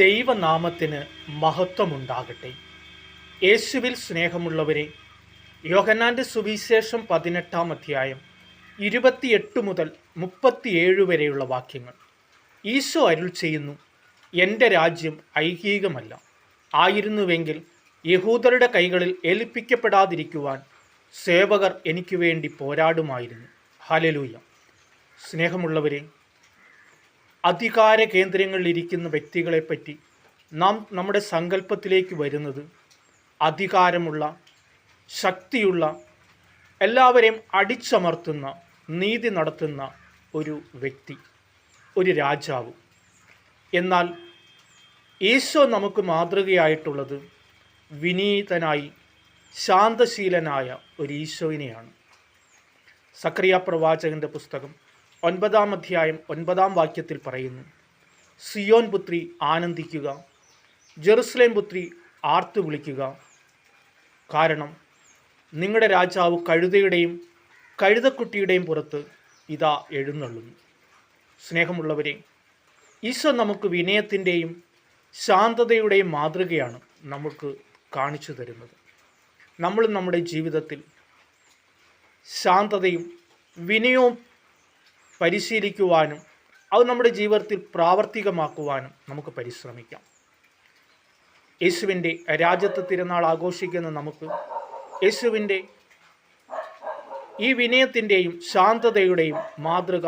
ദൈവനാമത്തിന് മഹത്വമുണ്ടാകട്ടെ. യേശുവിൽ സ്നേഹമുള്ളവരെ, യോഹന്നാൻ്റെ സുവിശേഷം 18-ാം അധ്യായം 28 മുതൽ 37 വരെയുള്ള വാക്യങ്ങൾ. ഈശോ അരുൾ ചെയ്യുന്നു, എൻ്റെ രാജ്യം ഐഹികമല്ല. ആയിരുന്നുവെങ്കിൽ യഹൂദരുടെ കൈകളിൽ ഏൽപ്പിക്കപ്പെടാതിരിക്കുവാൻ സേവകർ എനിക്ക് വേണ്ടി പോരാടുമായിരുന്നു. ഹല്ലേലൂയ. സ്നേഹമുള്ളവരെ, അധികാര കേന്ദ്രങ്ങളിലിരിക്കുന്ന വ്യക്തികളെപ്പറ്റി നാം നമ്മുടെ സങ്കല്പത്തിലേക്ക് വരുന്നത് അധികാരമുള്ള, ശക്തിയുള്ള, എല്ലാവരെയും അടിച്ചമർത്തുന്ന, നീതി നടത്തുന്ന ഒരു വ്യക്തി, ഒരു രാജാവ്. എന്നാൽ ഈശോ നമുക്ക് മാതൃകയായിട്ടുള്ളത് വിനീതനായി ശാന്തശീലനായ ഒരു ഈശോയിനെയാണ്. സക്കറിയ പ്രവാചകന്റെ പുസ്തകം 9-ാം അധ്യായം 9-ാം വാക്യത്തിൽ പറയുന്നു, സിയോൻ പുത്രി ആനന്ദിക്കുക, ജെറുസലേം പുത്രി ആർത്തു വിളിക്കുക, കാരണം നിങ്ങളുടെ രാജാവ് കഴുതയുടെയും കഴുതക്കുട്ടിയുടെയും പുറത്ത് ഇതാ എഴുന്നള്ളുന്നു. സ്നേഹമുള്ളവരെ, ഈശോ നമുക്ക് വിനയത്തിൻ്റെയും ശാന്തതയുടെയും മാതൃകയാണ് നമുക്ക് കാണിച്ചു തരുന്നത്. നമ്മൾ നമ്മുടെ ജീവിതത്തിൽ ശാന്തതയും വിനയവും പരിശീലിക്കുവാനും അത് നമ്മുടെ ജീവിതത്തിൽ പ്രാവർത്തികമാക്കുവാനും നമുക്ക് പരിശ്രമിക്കാം. യേശുവിൻ്റെ രാജ്യത്ത് തിരുനാൾ ആഘോഷിക്കുന്ന നമുക്ക് യേശുവിൻ്റെ ഈ വിനയത്തിൻ്റെയും ശാന്തതയുടെയും മാതൃക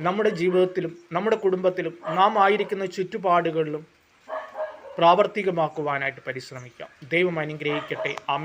നമ്മുടെ ജീവിതത്തിലും നമ്മുടെ കുടുംബത്തിലും നാം ആയിരിക്കുന്ന ചുറ്റുപാടുകളിലും പ്രാവർത്തികമാക്കുവാനായിട്ട് പരിശ്രമിക്കാം. ദൈവം അനുഗ്രഹിക്കട്ടെ. ആമേൻ.